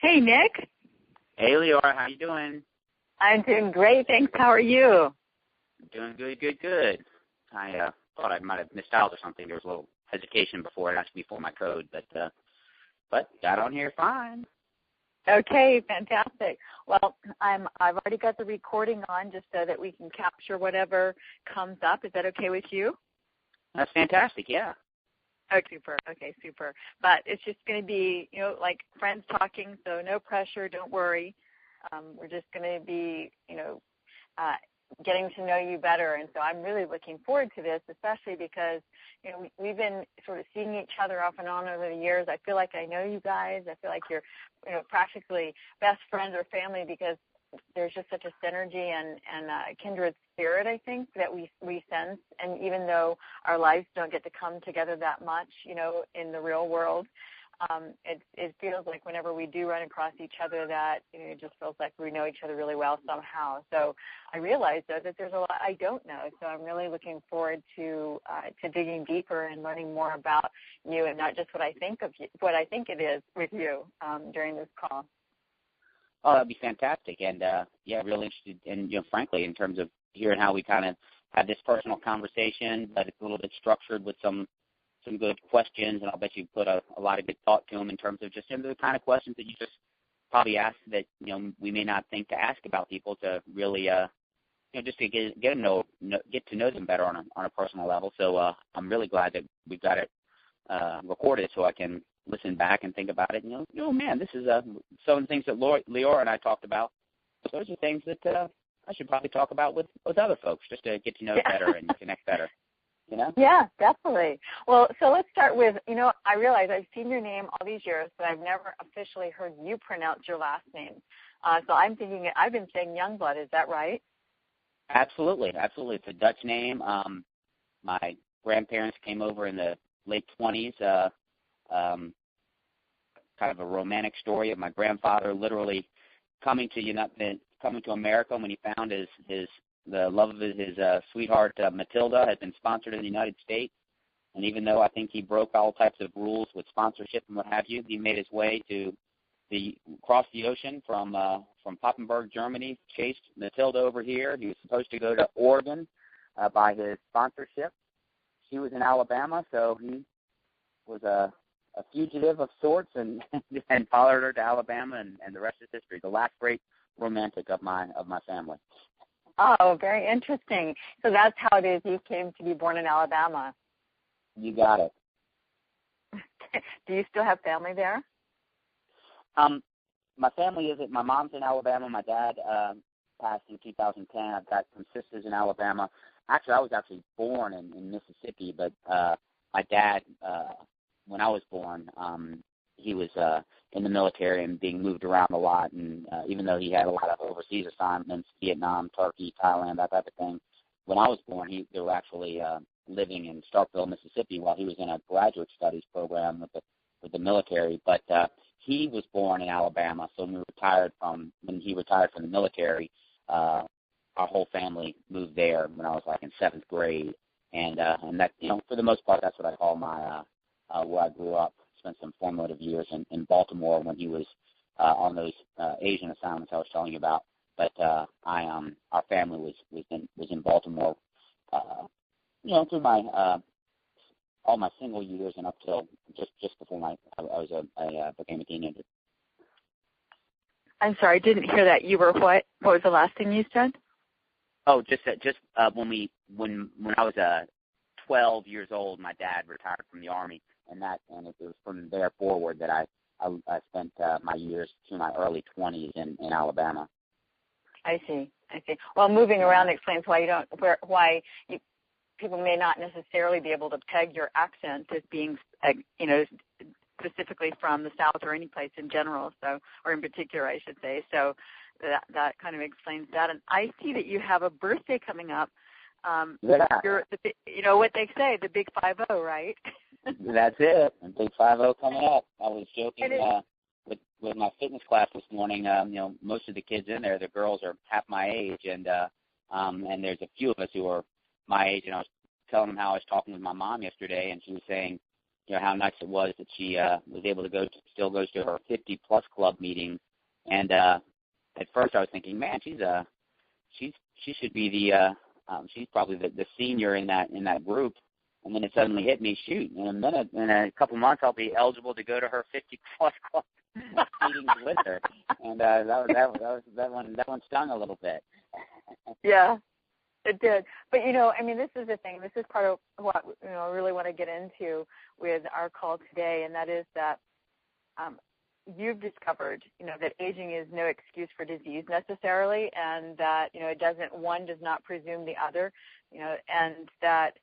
Hey, Nick. Hey, Leora, how you doing? I'm doing great, thanks. How are you? Doing good. I thought I might have missed out or something. There was a little hesitation before it asked me for my code, but got on here fine. Okay, fantastic. Well, I've already got the recording on just so that we can capture whatever comes up. Is that okay with you? That's fantastic, yeah. Oh, super. Okay, super. But it's just going to be, like friends talking, so no pressure, don't worry. We're just going to be, getting to know you better. And so I'm really looking forward to this, especially because, we've been sort of seeing each other off and on over the years. I feel like I know you guys. I feel like you're, practically best friends or family because there's just such a synergy and a kindred spirit, I think, that we sense. And even though our lives don't get to come together that much, in the real world, it feels like whenever we do run across each other that it just feels like we know each other really well somehow. So I realize, though, that there's a lot I don't know. So I'm really looking forward to digging deeper and learning more about you and not just what I think of you, what I think it is with you during this call. Oh, that'd be fantastic. And, really interested in, frankly, in terms of hearing how we kind of had this personal conversation, but it's a little bit structured with some good questions, and I'll bet you put a lot of good thought to them in terms of just the kind of questions that you just probably ask that, we may not think to ask about people to really, just to get to know them better on a personal level. So I'm really glad that we've got it recorded so I can listen back and think about it. Man, this is some of the things that Leora and I talked about. Those are things that I should probably talk about with other folks just to get to know better and connect better. Yeah, definitely. Well, so let's start with, I realize I've seen your name all these years, but I've never officially heard you pronounce your last name. So I'm thinking, I've been saying Jongebloed. Is that right? Absolutely. It's a Dutch name. My grandparents came over in the late 20s, kind of a romantic story of my grandfather literally coming to America when he found the love of his sweetheart, Matilda, had been sponsored in the United States. And even though I think he broke all types of rules with sponsorship and what have you, he made his way across the ocean from Papenburg, Germany, chased Matilda over here. He was supposed to go to Oregon by his sponsorship. She was in Alabama, so he was a fugitive of sorts and followed her to Alabama, and the rest is history. The last great romantic of my family. Oh, very interesting. So that's how it is you came to be born in Alabama. You got it. Do you still have family there? My family my mom's in Alabama. My dad passed in 2010. I've got some sisters in Alabama. Actually, I was born in Mississippi, but my dad, when I was born, he was in the military and being moved around a lot, and even though he had a lot of overseas assignments, Vietnam, Turkey, Thailand, that type of thing, when I was born, they were actually living in Starkville, Mississippi, while he was in a graduate studies program with the military. But he was born in Alabama, so when he retired from the military, our whole family moved there when I was in 7th grade, and that for the most part, that's what I call my where I grew up. Spent some formative years in Baltimore when he was on those Asian assignments I was telling you about. But our family was in Baltimore, through my all my single years and up till just before I became a teenager. I'm sorry, I didn't hear that. You were what? What was the last thing you said? Oh, just when I was 12 years old, my dad retired from the Army. And it was from there forward that I spent my years to my early 20s in Alabama. I see. Well, moving around explains why people may not necessarily be able to peg your accent as being, specifically from the South or any place in general. So, or in particular, I should say. So that kind of explains that. And I see that you have a birthday coming up. You're what they say, the big 50, right? That's it. The big 50 coming up. I was joking with my fitness class this morning. Most of the kids in there, the girls are half my age, and there's a few of us who are my age. And I was telling them how I was talking with my mom yesterday, and she was saying, how nice it was that she was able to still goes to her 50-plus club meetings. And at first I was thinking, man, she should be she's probably the senior in that group. And then it suddenly hit me, shoot, in a couple months I'll be eligible to go to her 50-plus club meetings with her. And that one stung a little bit. Yeah. It did. But, this is the thing. This is part of what, I really want to get into with our call today, and that is that you've discovered, that aging is no excuse for disease necessarily, and that, one does not presume the other, and that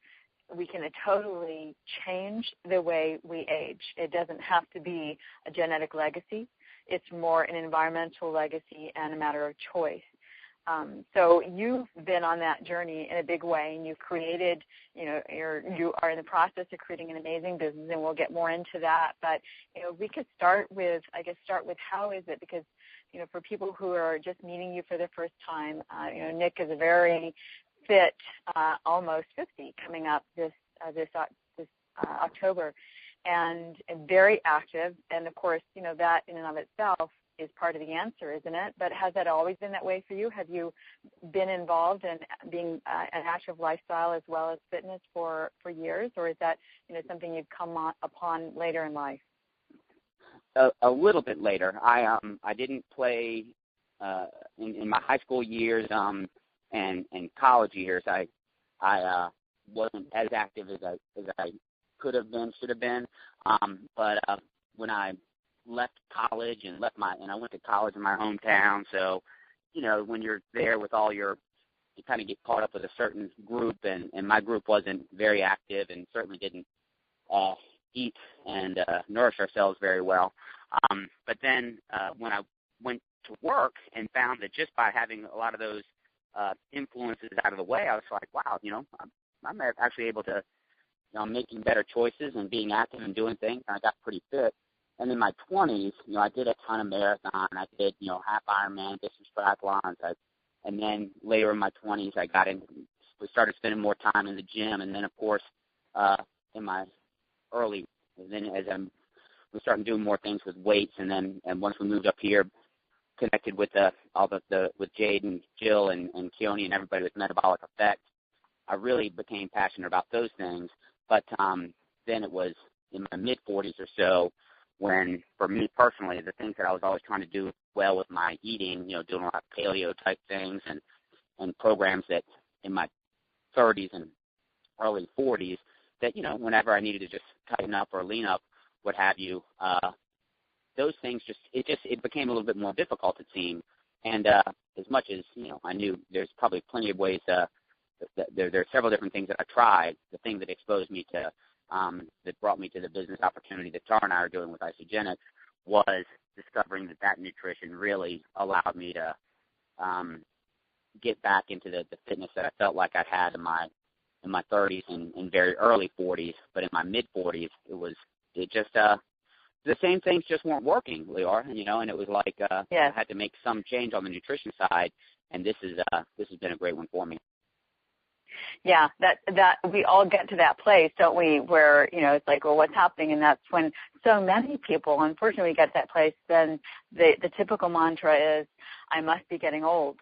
we can totally change the way we age. It doesn't have to be a genetic legacy. It's more an environmental legacy and a matter of choice. So you've been on that journey in a big way, and you've created, you are in the process of creating an amazing business, and we'll get more into that. But, we could start with how is it? Because, for people who are just meeting you for the first time, Nick is a very fit, almost 50, coming up this October, and very active. And of course, that in and of itself is part of the answer, isn't it? But has that always been that way for you? Have you been involved in being an active lifestyle as well as fitness for years, or is that something you've come upon later in life? A little bit later. I didn't play in my high school years and college years. I wasn't as active as I could have been, should have been. But when I left college and I went to college in my hometown. So, when you're there with you kind of get caught up with a certain group, and my group wasn't very active and certainly didn't eat and nourish ourselves very well. But then when I went to work and found that just by having a lot of those influences out of the way, I was like, wow, I'm actually able to, making better choices and being active and doing things. And I got pretty fit. And in my 20s, I did a ton of marathon. I did, half Ironman, distance triathlons. And then later in my 20s, we started spending more time in the gym. And then, of course, in my we started doing more things with weights. And once we moved up here, connected with with Jade and Jill and Keone and everybody with Metabolic Effect, I really became passionate about those things. But then it was in my mid-40s or so when, for me personally, the things that I was always trying to do well with my eating, doing a lot of paleo-type things and programs that in my 30s and early 40s that, whenever I needed to just tighten up or lean up, what have you, those things it became a little bit more difficult, it seemed. And as much as, I knew there's probably plenty of ways there are several different things that I tried. The thing that exposed me to, that brought me to the business opportunity that Tara and I are doing with Isogenics was discovering that nutrition really allowed me to get back into the fitness that I felt like I had in my 30s and very early 40s. But in my mid 40s, the same things just weren't working, Leora, and it was like I had to make some change on the nutrition side, and this has been a great one for me. Yeah, that we all get to that place, don't we, where, it's like, well, what's happening? And that's when so many people, unfortunately, get to that place, then the typical mantra is, I must be getting old.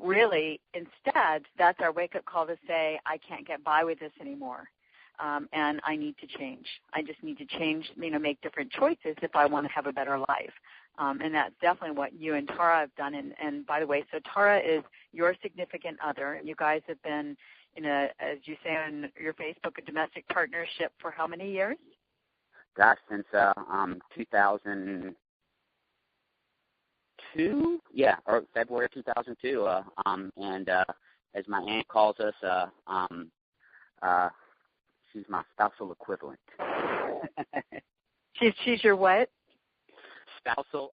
Really, instead, that's our wake-up call to say, I can't get by with this anymore. And I need to change. I just need to change, make different choices if I want to have a better life. And that's definitely what you and Tara have done. And by the way, so Tara is your significant other, and you guys have been as you say on your Facebook, a domestic partnership for how many years? Gosh, since 2002, or February 2002. And as my aunt calls us, she's my spousal equivalent. She's your what? Spousal